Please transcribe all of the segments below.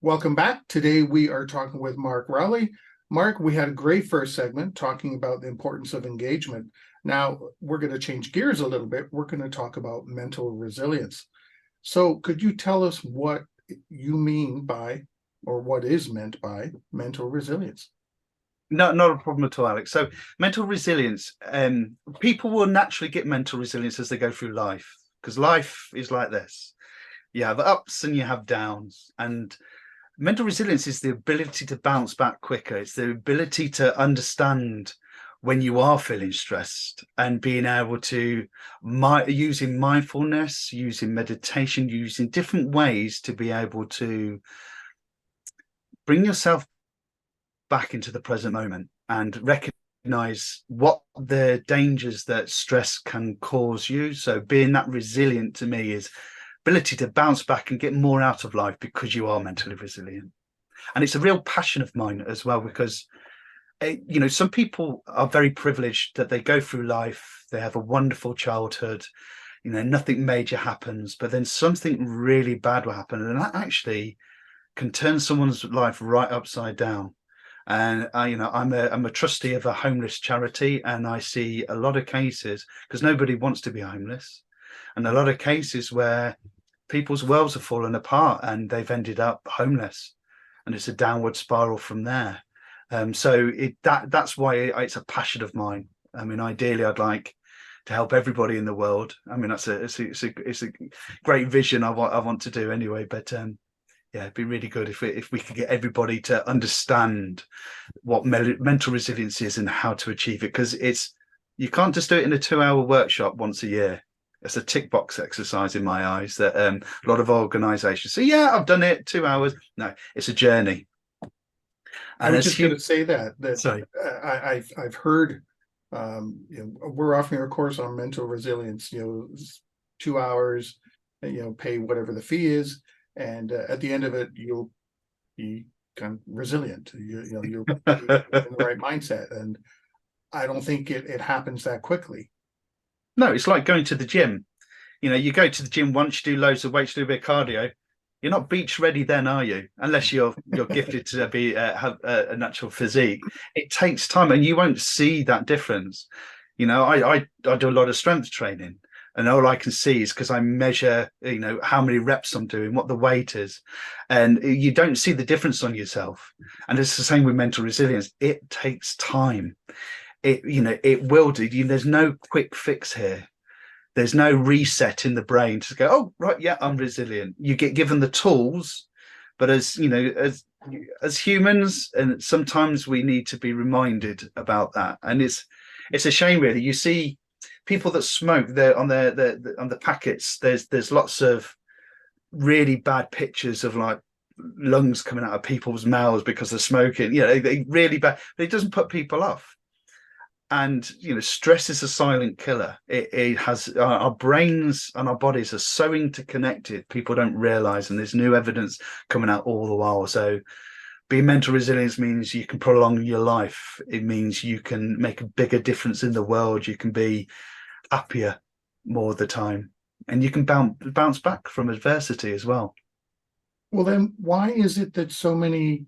Welcome back. Today we are talking with Marc Rowley. Marc, we had a great first segment talking about the importance of engagement. Now we're going to change gears a little bit. We're going to talk about mental resilience. So could you tell us what you mean by, or what is meant by mental resilience? No, not a problem at all, Alex. So mental resilience, people will naturally get mental resilience as they go through life because life is like this. You have ups and you have downs. And mental resilience is the ability to bounce back quicker. It's the ability to understand when you are feeling stressed and being able to using mindfulness, using meditation, using different ways to be able to bring yourself back into the present moment and recognize what the dangers that stress can cause you. So being that resilient to me is ability to bounce back and get more out of life because you are mentally resilient. And it's a real passion of mine as well, because some people are very privileged that they go through life, they have a wonderful childhood, nothing major happens, but then something really bad will happen, and that actually can turn someone's life right upside down. And I'm a trustee of a homeless charity, and I see a lot of cases because nobody wants to be homeless, and a lot of cases where people's worlds have fallen apart and they've ended up homeless, and it's a downward spiral from there. That's why it's a passion of mine. I mean, ideally, I'd like to help everybody in the world. I mean, it's a great vision I want to do anyway. But yeah, it'd be really good if we could get everybody to understand what mental resilience is and how to achieve it, because you can't just do it in a 2-hour workshop once a year. It's a tick box exercise in my eyes that a lot of organizations say, yeah, I've done it 2 hours. No, it's a journey. I And was as just going you to say that sorry. I've heard we're offering a course on mental resilience. 2 hours, pay whatever the fee is, and at the end of it, you'll be kind of resilient. You're in the right mindset, and I don't think it happens that quickly. No, it's like going to the gym. You go to the gym once, you do loads of weights, do a bit of cardio. You're not beach ready then, are you? Unless you're gifted to be have a natural physique. It takes time, and you won't see that difference. I do a lot of strength training, and all I can see is because I measure, how many reps I'm doing, what the weight is, and you don't see the difference on yourself. And it's the same with mental resilience. It takes time. It will do. There's no quick fix here. There's no reset in the brain to go, oh, right, yeah, I'm resilient. You get given the tools, but as humans, and sometimes we need to be reminded about that. And it's a shame, really. You see people that smoke there on on the packets. There's lots of really bad pictures of like lungs coming out of people's mouths because they're smoking. They really bad. But it doesn't put people off. And stress is a silent killer. It has our brains and our bodies are so interconnected, people don't realize, and there's new evidence coming out all the while. So being mental resilience means you can prolong your life. It means you can make a bigger difference in the world. You can be happier more of the time, and you can bounce back from adversity as well. Well, then why is it that so many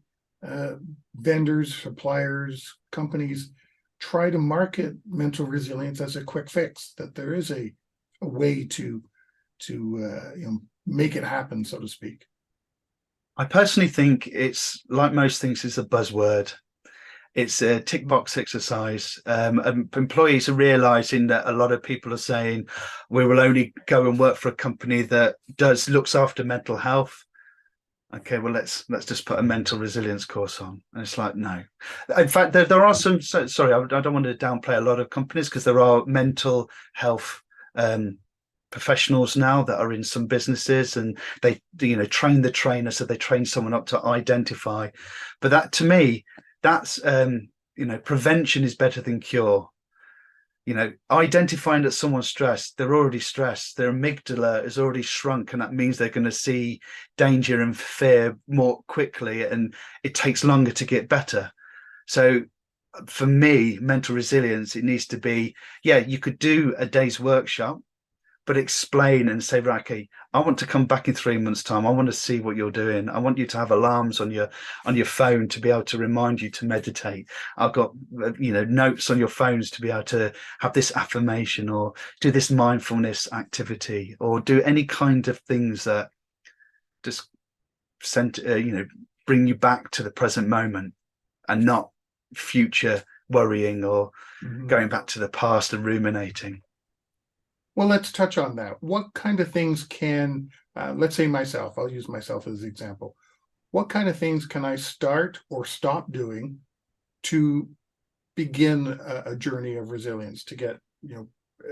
uh, vendors, suppliers, companies try to market mental resilience as a quick fix? That there is a way to make it happen, so to speak. I personally think it's like most things, it's a buzzword. It's a tick box exercise. And employees are realizing that a lot of people are saying we will only go and work for a company that looks after mental health. Okay, well let's just put a mental resilience course on. And it's like, no. In fact, there are some. Sorry, I don't want to downplay a lot of companies, because there are mental health professionals now that are in some businesses, and they train the trainer, so they train someone up to identify. But that, to me, that's prevention is better than cure. Identifying that someone's stressed, they're already stressed, their amygdala is already shrunk, and that means they're going to see danger and fear more quickly, and it takes longer to get better. So for me, mental resilience, it needs to be, yeah, you could do a day's workshop, but explain and say, right, okay, I want to come back in 3 months' time. I want to see what you're doing. I want you to have alarms on your phone to be able to remind you to meditate. I've got notes on your phones to be able to have this affirmation or do this mindfulness activity or do any kind of things that just bring you back to the present moment and not future worrying or going back to the past and ruminating. Well, let's touch on that. What kind of things can, let's say myself, I'll use myself as an example. What kind of things can I start or stop doing to begin a journey of resilience to get,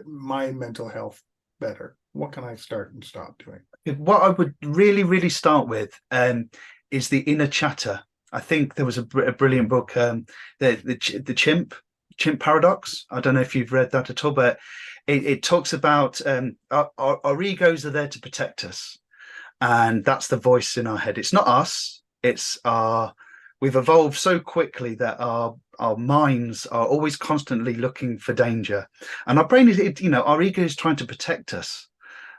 my mental health better? What can I start and stop doing? What I would really, really start with is the inner chatter. I think there was a brilliant book, the chimp paradox. I don't know if you've read that at all, but it talks about our egos are there to protect us, and that's the voice in our head. It's not us. We've evolved so quickly that our minds are always constantly looking for danger, and our brain is, our ego is trying to protect us,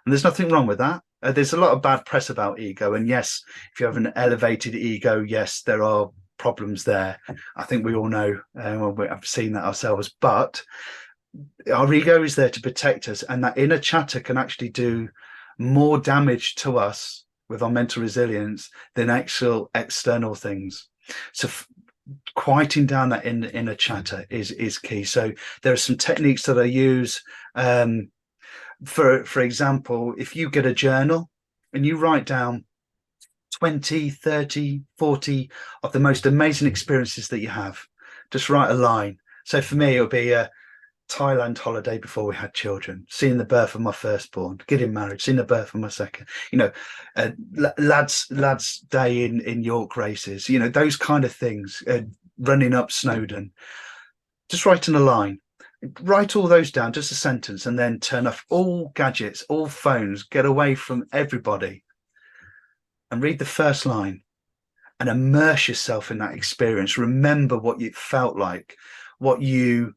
and there's nothing wrong with that. There's a lot of bad press about ego, and yes, if you have an elevated ego, yes, there are problems there. I think we all know, I've seen that ourselves, but our ego is there to protect us, and that inner chatter can actually do more damage to us with our mental resilience than actual external things. So quieting down that inner chatter is key. So there are some techniques that I use. For example, if you get a journal and you write down 20, 30, 40 of the most amazing experiences that you have, just write a line. So for me, it would be a Thailand holiday before we had children, seeing the birth of my firstborn, getting married, seeing the birth of my second, lads day in York races, those kind of things, running up Snowdon, just writing a line. Write all those down, just a sentence, and then turn off all gadgets, all phones, get away from everybody and read the first line and immerse yourself in that experience. Remember what it felt like, what you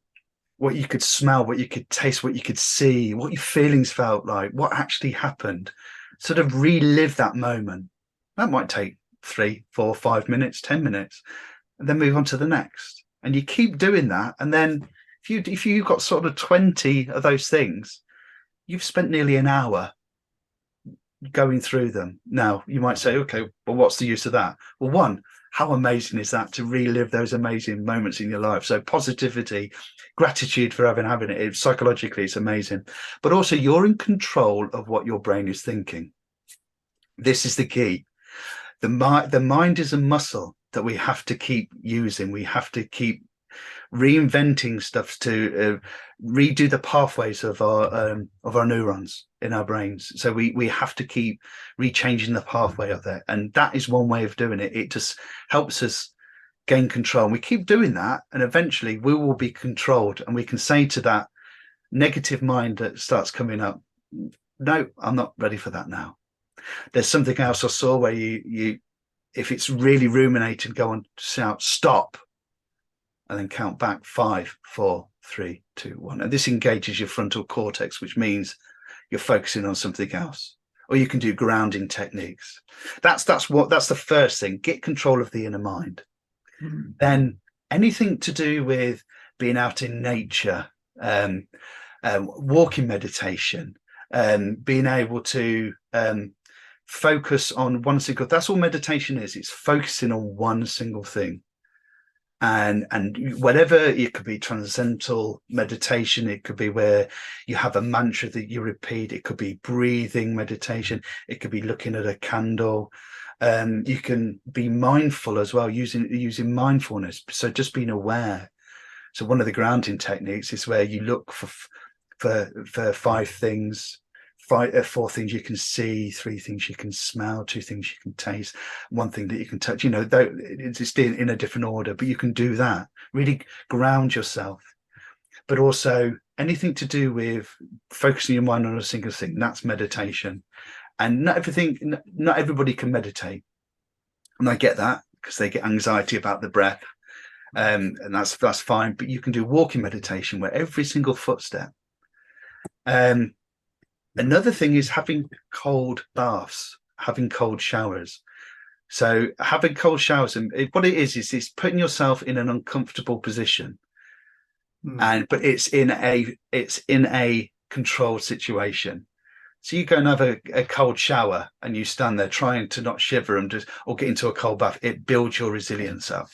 could smell, what you could taste, what you could see, what your feelings felt like, what actually happened. Sort of relive that moment. That might take 3, 4, 5 minutes, 10 minutes, and then move on to the next. And you keep doing that. And then if you got sort of 20 of those things, you've spent nearly an hour going through them. Now, you might say, okay, well, what's the use of that? Well, one, how amazing is that to relive those amazing moments in your life? So positivity, gratitude for having it. Psychologically, it's amazing. But also you're in control of what your brain is thinking. This is the key. The mind is a muscle that we have to keep using. We have to keep reinventing stuff to redo the pathways of our neurons in our brains. So we have to keep rechanging the pathway of that, and that is one way of doing it. It just helps us gain control, and we keep doing that, and eventually we will be controlled, and we can say to that negative mind that starts coming up, no, I'm not ready for that now. There's something else I saw where you if it's really ruminating, go and shout stop, and then count back 5, 4, 3, 2, 1. And this engages your frontal cortex, which means you're focusing on something else. Or you can do grounding techniques. That's the first thing. Get control of the inner mind. Mm-hmm. Then anything to do with being out in nature, walking meditation, being able to focus on one single. That's all meditation is. It's focusing on one single thing. And whatever, it could be transcendental meditation, it could be where you have a mantra that you repeat, it could be breathing meditation, it could be looking at a candle. You can be mindful as well, using mindfulness, so just being aware. So one of the grounding techniques is where you look for 5 things, 4 things you can see, 3 things you can smell, 2 things you can taste, 1 thing that you can touch. It's in a different order, but you can do that. Really ground yourself. But also anything to do with focusing your mind on a single thing, that's meditation. And not everybody can meditate, and I get that because they get anxiety about the breath, and that's fine. But you can do walking meditation where every single footstep. Another thing is having cold baths, having cold showers. So having cold showers, and what it is it's putting yourself in an uncomfortable position, Mm. and but it's in a controlled situation. So you go and have a cold shower and you stand there trying to not shiver and just or get into a cold bath. It builds your resilience up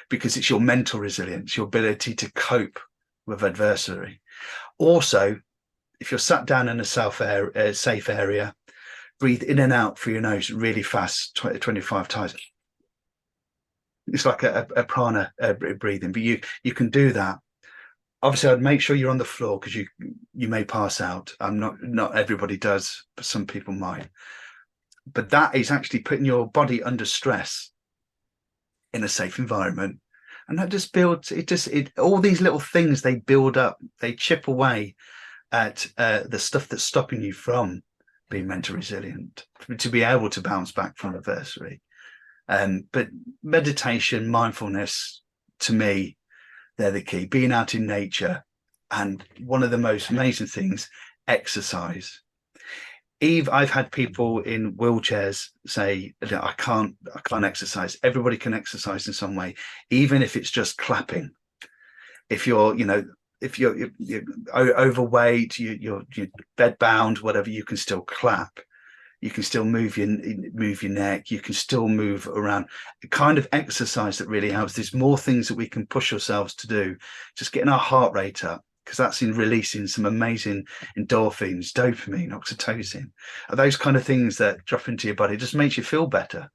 because it's your mental resilience, your ability to cope with adversity. Also, if you're sat down in a safe area, breathe in and out through your nose really fast, 25 times. It's like a prana breathing, but you can do that. Obviously, I'd make sure you're on the floor because you may pass out. I'm not everybody does, but some people might. But that is actually putting your body under stress in a safe environment, and that just builds it. All these little things, they build up, they chip away at the stuff that's stopping you from being mentally resilient, to be able to bounce back from adversity. But meditation, mindfulness, to me, they're the key. Being out in nature, and one of the most amazing things, exercise. Eve, I've had people in wheelchairs say, I can't exercise. Everybody can exercise in some way, even if it's just clapping. If you're overweight, you're bed bound, whatever, you can still clap. You can still move your neck. You can still move around. The kind of exercise that really helps. There's more things that we can push ourselves to do. Just getting our heart rate up, because that's in releasing some amazing endorphins, dopamine, oxytocin, those kind of things that drop into your body. It just makes you feel better,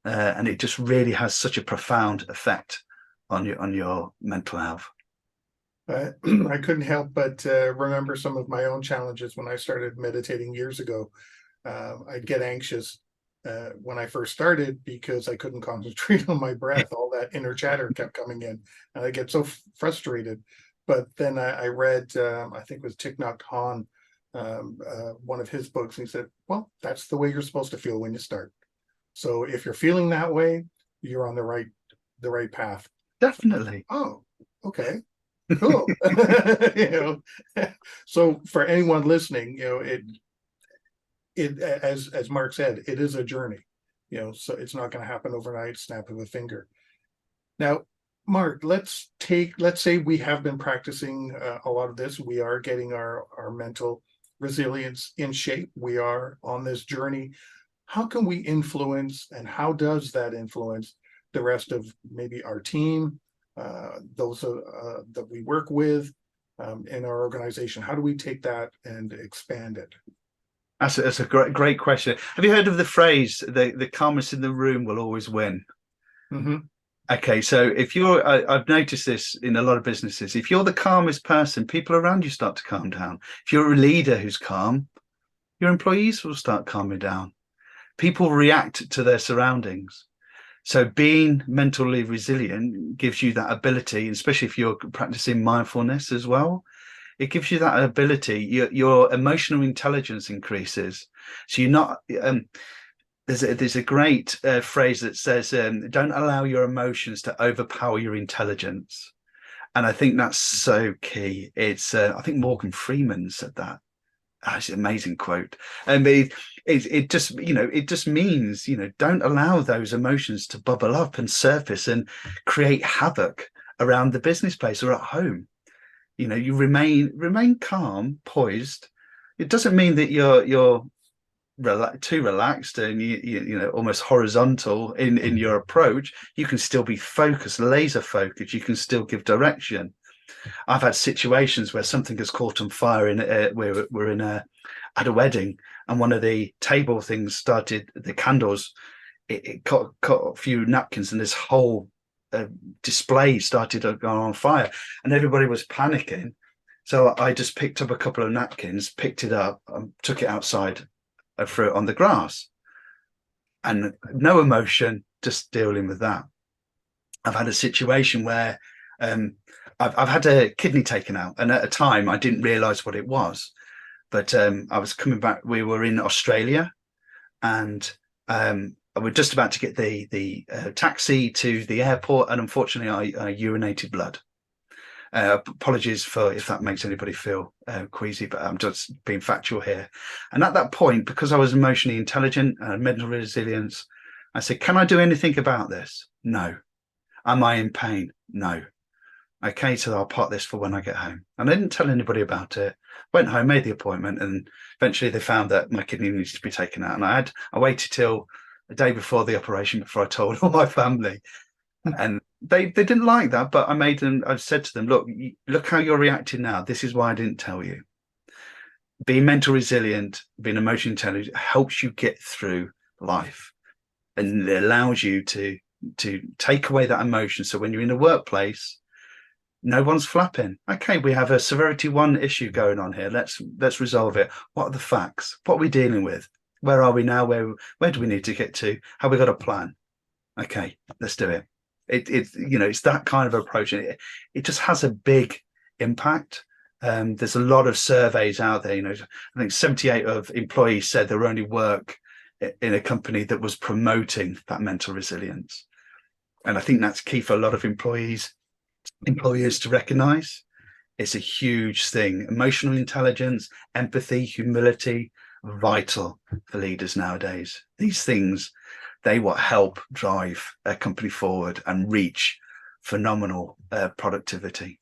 and it just really has such a profound effect on your mental health. I couldn't help but remember some of my own challenges when I started meditating years ago. I'd get anxious when I first started because I couldn't concentrate on my breath. All that inner chatter kept coming in, and I get so frustrated. But then I read, I think it was Thich Nhat Hanh, one of his books, and he said, "Well, that's the way you're supposed to feel when you start. So if you're feeling that way, you're on the right path." Definitely. Oh, okay, cool. You know, so for anyone listening, it as Mark said, it is a journey, so it's not going to happen overnight, snap of a finger. Now, Mark, let's say we have been practicing a lot of this. We are getting our mental resilience in shape. We are on this journey. How can we influence, and how does that influence the rest of maybe our team, those that we work with in our organization? How do we take that and expand it? That's a great question. Have you heard of the phrase, the calmest in the room will always win? Mm-hmm. Okay, so if I've noticed this in a lot of businesses. If you're the calmest person, people around you start to calm down. If you're a leader who's calm, your employees will start calming down. People react to their surroundings. So being mentally resilient gives you that ability, especially if you're practicing mindfulness as well. It gives you that ability. Your emotional intelligence increases. So you're not. There's a great phrase that says, "Don't allow your emotions to overpower your intelligence," and I think that's so key. It's I think Morgan Freeman said that. That's an amazing quote. And it just it just means don't allow those emotions to bubble up and surface and create havoc around the business place or at home. You remain calm, poised. It doesn't mean that you're too relaxed and almost horizontal in your approach. You can still be focused, laser focused. You can still give direction. I've had situations where something has caught on fire we're in at a wedding, and one of the table things started, the candles, it caught a few napkins, and this whole display started to go on fire, and everybody was panicking. So I just picked up a couple of napkins, picked it up, and took it outside and threw it on the grass. And no emotion, just dealing with that. I've had a situation where I've had a kidney taken out, and at a time I didn't realise what it was. But I was coming back. We were in Australia, and we're just about to get the taxi to the airport, and unfortunately, I urinated blood. Apologies for if that makes anybody feel queasy, but I'm just being factual here. And at that point, because I was emotionally intelligent and mental resilience, I said, can I do anything about this? No. Am I in pain? No. Okay, so I'll pot this for when I get home. And I didn't tell anybody about it. Went home, made the appointment, and eventually they found that my kidney needs to be taken out. And I waited till the day before the operation before I told all my family. And they didn't like that, but I said to them, look how you're reacting now. This is why I didn't tell you. Being mental resilient, being emotionally intelligent helps you get through life, and it allows you to take away that emotion. So when you're in the workplace, no one's flapping. Okay, we have a severity 1 issue going on here. Let's resolve it. What are the facts? What are we dealing with? Where are we now? Where do we need to get to? Have we got a plan? Okay, let's do it. It's that kind of approach, and it just has a big impact. There's a lot of surveys out there. I think 78 of employees said they only work in a company that was promoting that mental resilience, and I think that's key for a lot of employers to recognize. It's a huge thing. Emotional intelligence, empathy, humility, vital for leaders nowadays. These things, they what help drive a company forward and reach phenomenal productivity.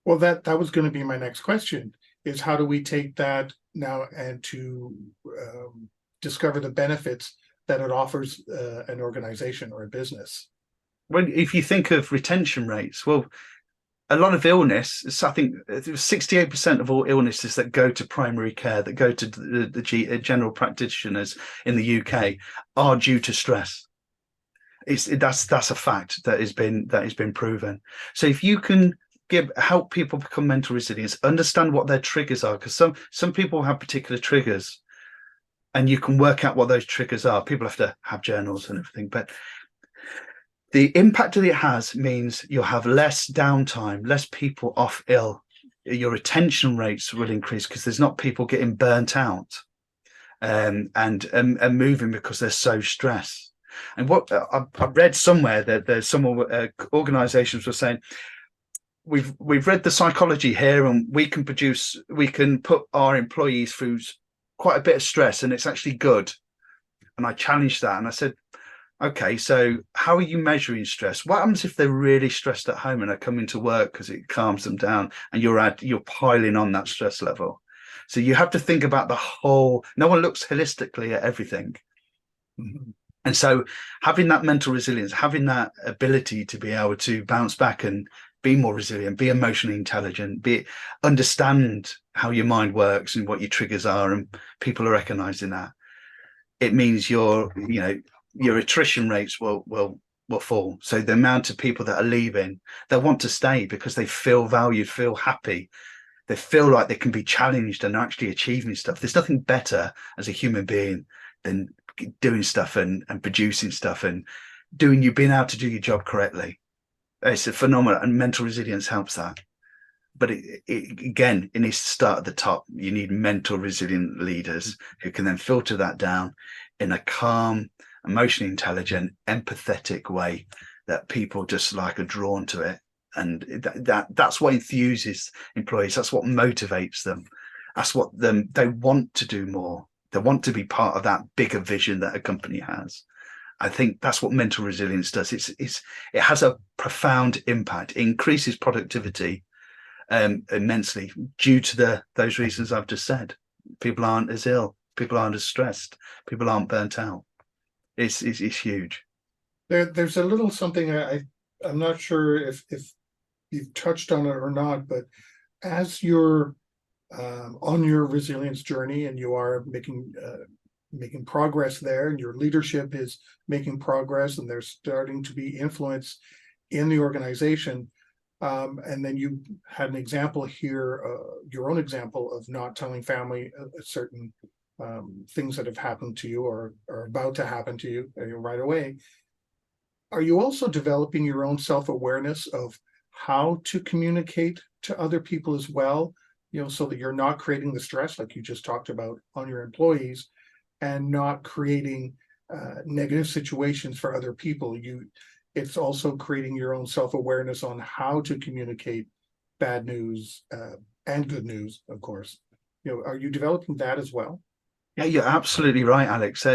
Well, that was going to be my next question, is how do we take that now and to discover the benefits that it offers an organization or a business? Well, if you think of retention rates, well, a lot of illness, I think 68% of all illnesses that go to primary care, that go to the general practitioners in the UK, are due to stress. That's a fact that has been proven. So if you can help people become mental resilient, understand what their triggers are, because some people have particular triggers, and you can work out what those triggers are. People have to have journals and everything, but the impact that it has means you'll have less downtime, less people off ill. Your retention rates will increase because there's not people getting burnt out and moving because they're so stressed. And what I read somewhere that there's some organizations were saying, we've read the psychology here, and we can put our employees through quite a bit of stress, and it's actually good. And I challenged that, and I said, okay, so how are you measuring stress? What happens if they're really stressed at home and are coming to work because it calms them down, and you're piling on that stress level? So you have to think about the whole. No one looks holistically at everything. Mm-hmm. And so having that mental resilience, having that ability to be able to bounce back and be more resilient, be emotionally intelligent, understand how your mind works and what your triggers are, and people are recognizing that, it means your attrition rates will fall. So the amount of people that are leaving, they'll want to stay because they feel valued, feel happy. They feel like they can be challenged and are actually achieving stuff. There's nothing better as a human being than doing stuff and producing stuff and being able to do your job correctly. It's a phenomenon, and mental resilience helps that. But again, it needs to start at the top. You need mental resilient leaders who can then filter that down in a calm, emotionally intelligent, empathetic way that people just are drawn to it. And that's what enthuses employees. That's what motivates them. That's what they want to do more. They want to be part of that bigger vision that a company has. I think that's what mental resilience does. It has a profound impact. It increases productivity immensely due to those reasons I've just said. People aren't as ill. People aren't as stressed. People aren't burnt out. It's huge. There's a little something I'm not sure if you've touched on it or not, but as you're on your resilience journey and you are making progress there, and your leadership is making progress, and there's starting to be influence in the organization, and then you had an example here, your own example of not telling family certain things that have happened to you or are about to happen to you right away. Are you also developing your own self-awareness of how to communicate to other people as well, so that you're not creating the stress like you just talked about on your employees, and not creating negative situations for other people? It's also creating your own self-awareness on how to communicate bad news, and good news, of course. Are you developing that as well? Yeah, you're absolutely right, Alex.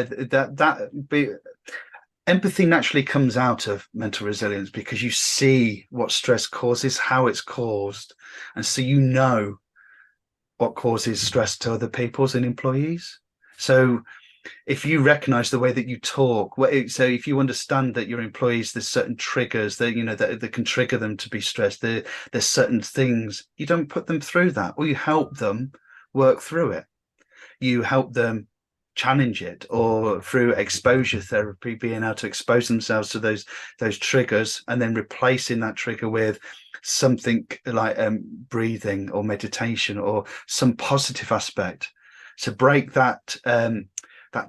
Empathy naturally comes out of mental resilience because you see what stress causes, how it's caused, and so you know what causes stress to other people's and employees. So if you recognize the way that you talk, so if you understand that your employees, there's certain triggers that that can trigger them to be stressed, there's certain things, you don't put them through that, or you help them work through it. You help them challenge it, or through exposure therapy, being able to expose themselves to those triggers, and then replacing that trigger with something like breathing or meditation or some positive aspect to break that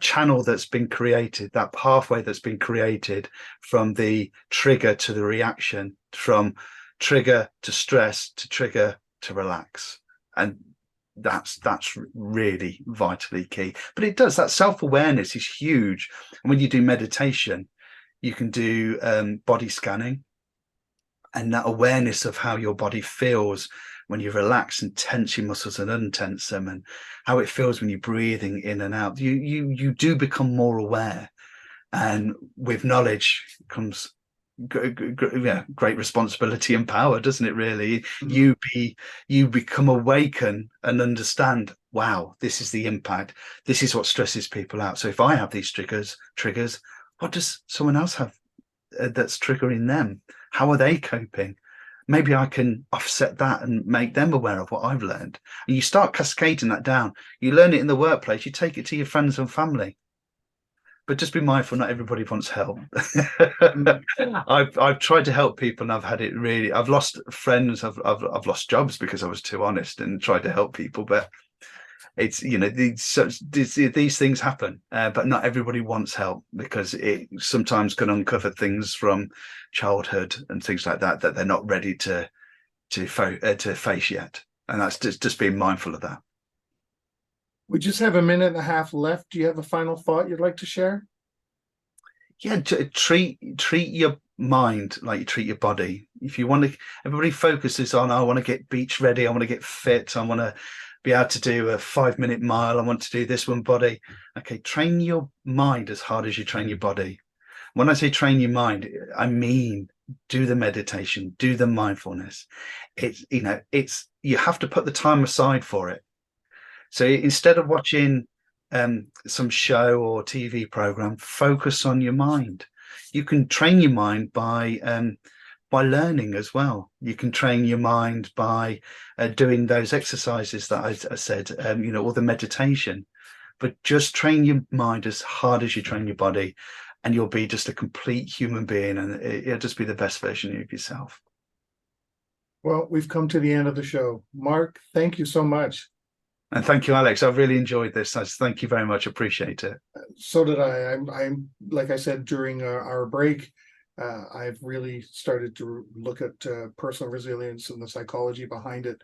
channel that's been created, that pathway that's been created from the trigger to the reaction, from trigger to stress to trigger to relax. And that's really vitally key. But it does, that self-awareness is huge. And when you do meditation, you can do body scanning, and that awareness of how your body feels when you relax and tense your muscles and untense them, and how it feels when you're breathing in and out. You do become more aware, and with knowledge comes great responsibility and power, doesn't it? Really, you become awaken and understand. Wow, this is the impact. This is what stresses people out. So if I have these triggers, what does someone else have that's triggering them? How are they coping? Maybe I can offset that and make them aware of what I've learned. And you start cascading that down. You learn it in the workplace, you take it to your friends and family. But just be mindful, not everybody wants help. I've tried to help people, and I've had it really. I've lost friends. I've lost jobs because I was too honest and tried to help people. But it's these things happen, but not everybody wants help, because it sometimes can uncover things from childhood and things like that that they're not ready to face yet. And that's just being mindful of that. We just have a minute and a half left. Do you have a final thought you'd like to share? Yeah, treat your mind like you treat your body. If you want to, everybody focuses on, I want to get beach ready, I want to get fit, I want to be able to do a 5-minute mile, I want to do this one body. Okay, train your mind as hard as you train your body. When I say train your mind, I mean do the meditation, do the mindfulness. It's you have to put the time aside for it. So instead of watching some show or TV program, focus on your mind. You can train your mind by learning as well. You can train your mind by doing those exercises that I said, or the meditation. But just train your mind as hard as you train your body, and you'll be just a complete human being, and it'll just be the best version of yourself. Well, we've come to the end of the show. Marc, thank you so much. And thank you, Alex. I've really enjoyed this. Thank you very much. Appreciate it. So did I. I'm like I said during our break, I've really started to look at personal resilience and the psychology behind it.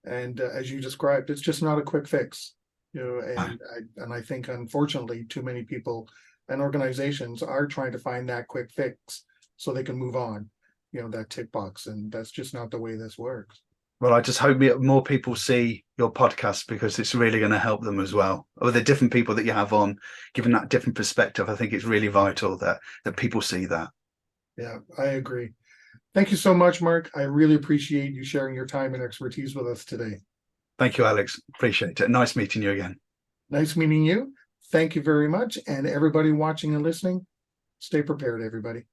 And as you described, it's just not a quick fix. And I think unfortunately too many people and organizations are trying to find that quick fix so they can move on, that tick box, and that's just not the way this works. Well, I just hope more people see your podcast, because it's really going to help them as well. Or the different people that you have on, given that different perspective, I think it's really vital that people see that. Yeah, I agree. Thank you so much, Marc. I really appreciate you sharing your time and expertise with us today. Thank you, Alex. Appreciate it. Nice meeting you again. Nice meeting you. Thank you very much. And everybody watching and listening, stay prepared, everybody.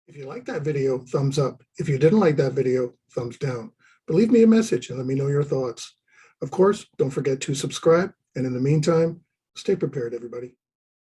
If you liked that video, thumbs up. If you didn't like that video, thumbs down. But leave me a message and let me know your thoughts. Of course, don't forget to subscribe. And in the meantime, stay prepared, everybody.